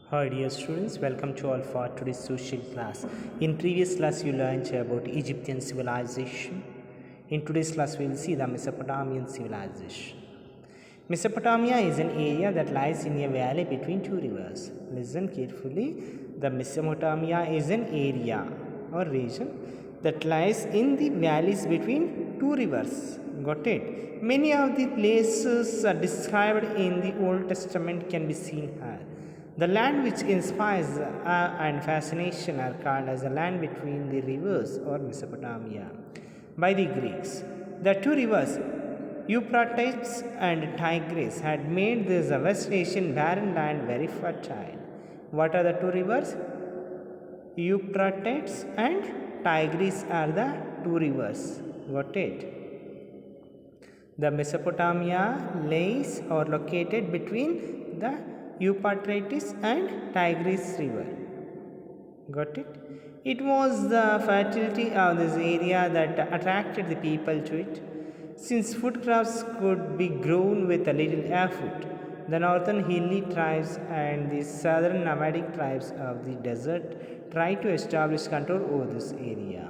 Hi dear students, welcome to all for today's social class. In previous class you learned about Egyptian civilization. In today's class we will see the Mesopotamian civilization. Mesopotamia is an area that lies in a valley between two rivers. Listen carefully. The Mesopotamia is an area or region that lies in the valleys between two rivers. Got it? Many of the places described in the Old Testament can be seen here. The land which inspires awe and fascination are called as the land between the rivers or Mesopotamia by the Greeks. The two rivers, Euphrates and Tigris, had made this West Asian barren land very fertile. What are the two rivers? Euphrates and Tigris are the two rivers. Got it? The Mesopotamia lays or located between the Euphrates and Tigris river. Got it? It was the fertility of this area that attracted the people to it. Since food crops could be grown with a little effort, the northern hilly tribes and the southern nomadic tribes of the desert tried to establish control over this area.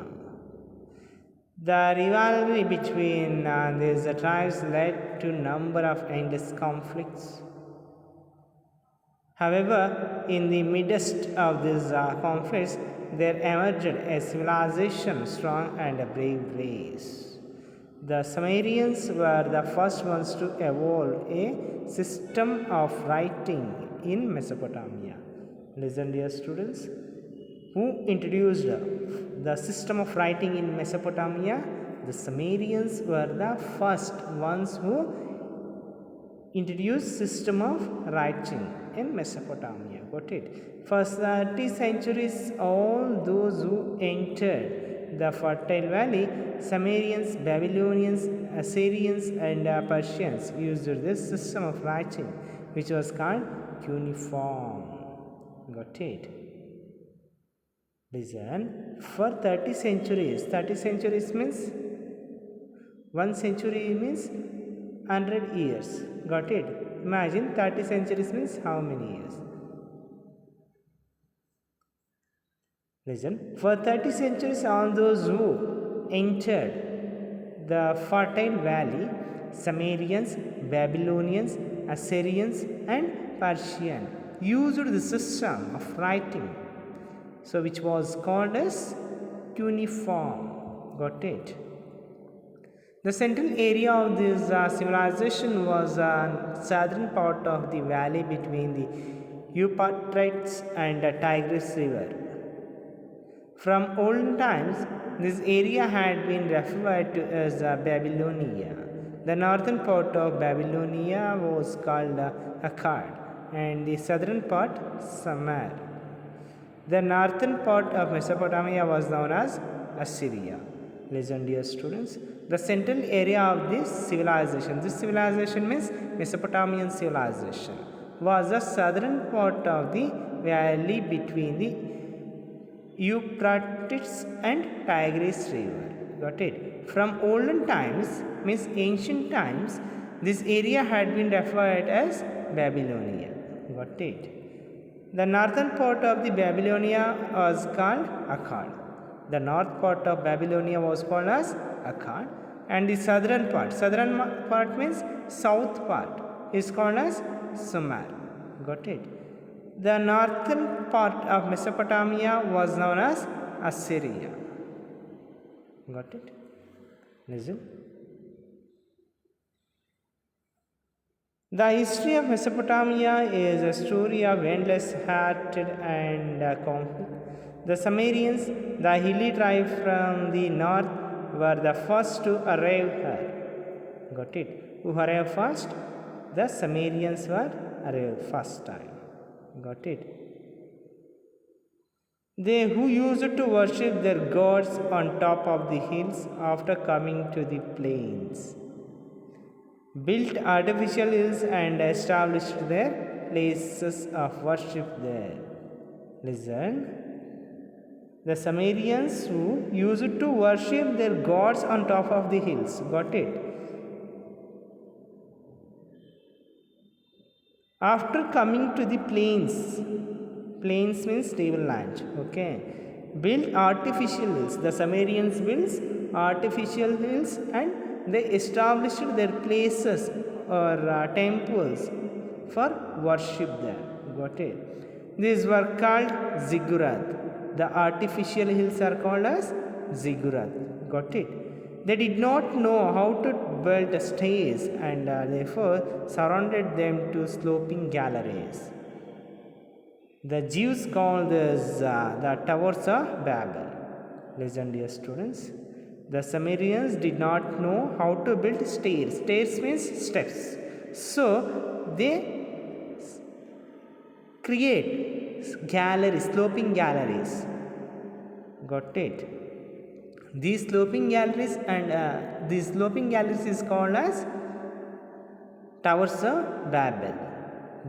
The rivalry between these tribes led to a number of endless conflicts. However, in the midst of these conflicts, there emerged a civilization strong and a brave race. The Sumerians were the first ones to evolve a system of writing in Mesopotamia. Listen, dear students. Who introduced the system of writing in Mesopotamia? The Sumerians were the first ones who introduced system of writing in Mesopotamia. Got it? For 30 centuries, all those who entered the fertile valley, Sumerians, Babylonians, Assyrians, and Persians used this system of writing, which was called cuneiform. Got it? Listen, for 30 centuries means 1 century means 100 years. Got it? Imagine 30 centuries means how many years? Listen, for 30 centuries, all those who entered the fertile valley, Sumerians, Babylonians, Assyrians, and Persians used the system of writing, so which was called as cuneiform. Got it? The central area of this civilization was southern part of the valley between the Euphrates and the Tigris river. From olden times, this area had been referred to as Babylonia. The northern part of Babylonia was called Akkad and the southern part Sumer. The northern part of Mesopotamia was known as Assyria. Listen, dear students, the central area of this civilization means Mesopotamian civilization, was the southern part of the valley between the Euphrates and Tigris river. Got it? From olden times means ancient times, this area had been referred as Babylonia. Got it? The northern part of the Babylonia was called Akkad. The north part of Babylonia was called as Akkad, and the southern part means south part, is called as Sumer. Got it? The northern part of Mesopotamia was known as Assyria. Got it? Listen. The history of Mesopotamia is a story of endless hatred and conflict. The Sumerians, the hilly tribe from the north, were the first to arrive here. Got it? Who arrived first? The Sumerians were arrived first time. Got it? They who used to worship their gods on top of the hills after coming to the plains, built artificial hills and established their places of worship there. Listen. The Sumerians who used to worship their gods on top of the hills. Got it? After coming to the plains, Plains means stable land. Okay. Built artificial hills. The Sumerians built artificial hills and they established their places or temples for worship there. Got it? These were called ziggurat. The artificial hills are called as ziggurat. Got it? They did not know how to build stairs and therefore surrounded them to sloping galleries. The Jews call this the Towers of Babel. Listen, dear students. The Sumerians did not know how to build stairs. Stairs means steps. So they create galleries, sloping galleries. Got it? These sloping galleries is called as Towers of Babel.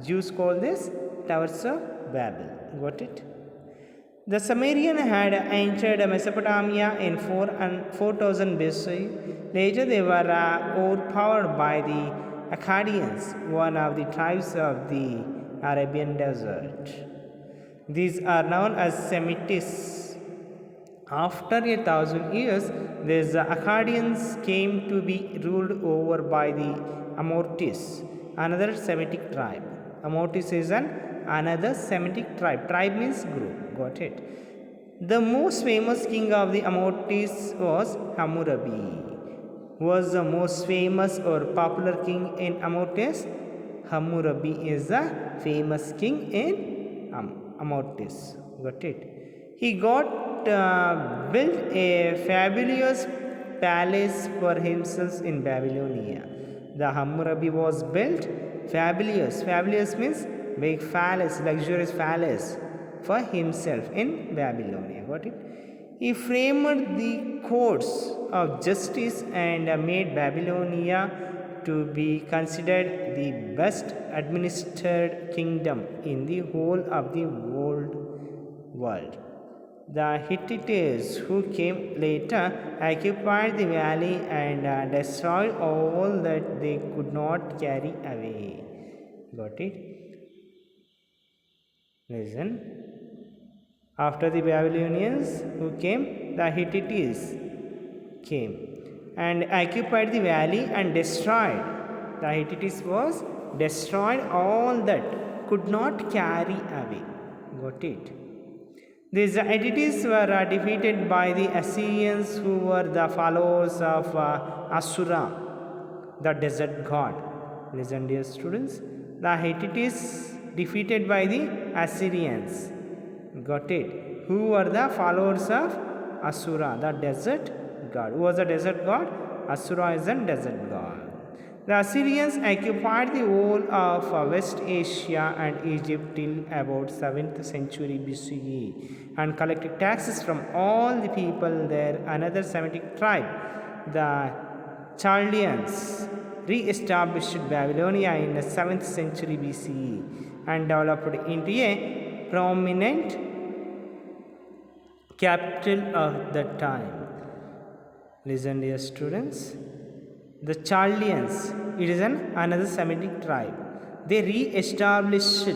Jews call this Towers of Babel. Got it? The Sumerian had entered Mesopotamia in 4000 BC. Later, they were overpowered by the Akkadians, one of the tribes of the Arabian desert. These are known as Semites. After 1,000 years, these Akkadians came to be ruled over by the Amortis, another Semitic tribe. Amortis is another Semitic tribe. Tribe means group. Got it? The most famous king of the Amortis was Hammurabi. Who was the most famous or popular king in Amortis? Hammurabi is the famous king in Amortis. Got it? He built a fabulous palace for himself in Babylonia. The Hammurabi was built fabulous. Fabulous means big palace, luxurious palace for himself in Babylonia. Got it? He framed the courts of justice and made Babylonia to be considered the best administered kingdom in the whole of the world. The Hittites, who came later, occupied the valley and destroyed all that they could not carry away. Got it? Listen. After the Babylonians who came, the Hittites came and occupied the valley and destroyed. The Hittites was destroyed all that could not carry away. Got it? These Hittites were defeated by the Assyrians, who were the followers of Asura, the desert god. Listen, dear students. The Hittites defeated by the Assyrians. Got it? Who were the followers of Asura, the desert god? Who was the desert god? Asura is a desert god. The Assyrians occupied the whole of West Asia and Egypt till about 7th century BCE and collected taxes from all the people there. Another Semitic tribe, the Chaldeans, re-established Babylonia in the 7th century BCE and developed into a prominent capital of the time. Listen, dear students. The Chaldeans, it is another Semitic tribe. They re-established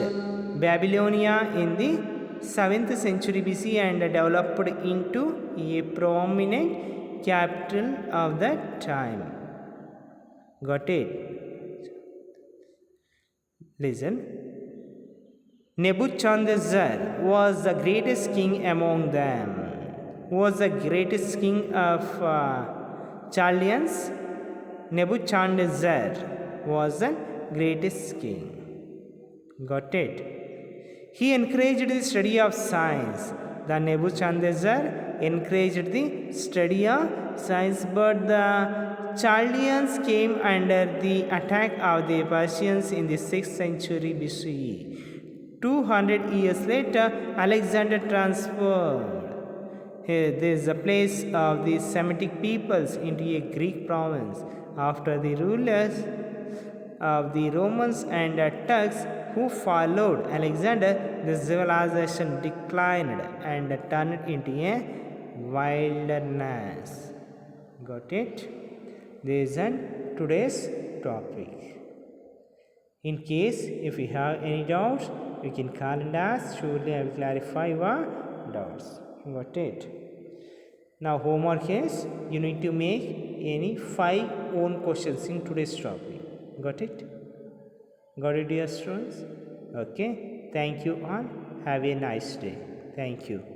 Babylonia in the 7th century BC and developed into a prominent capital of that time. Got it? Listen. Nebuchadnezzar was the greatest king among them. Who was the greatest king of Chaldeans? Nebuchadnezzar was the greatest king. Got it? He encouraged the study of science. The Nebuchadnezzar encouraged the study of science, but the Chaldeans came under the attack of the Persians in the 6th century BCE. 200 years later, Alexander transferred this place of the Semitic peoples into a Greek province. After the rulers of the Romans and Turks who followed Alexander, the civilization declined and turned into a wilderness. Got it? This is today's topic. In case if you have any doubts, you can call and ask. Surely I will clarify your doubts. Got it? Now homework is you need to make any 5 own questions in today's topic. Got it? Got it, dear students? Okay. Thank you all. Have a nice day. Thank you.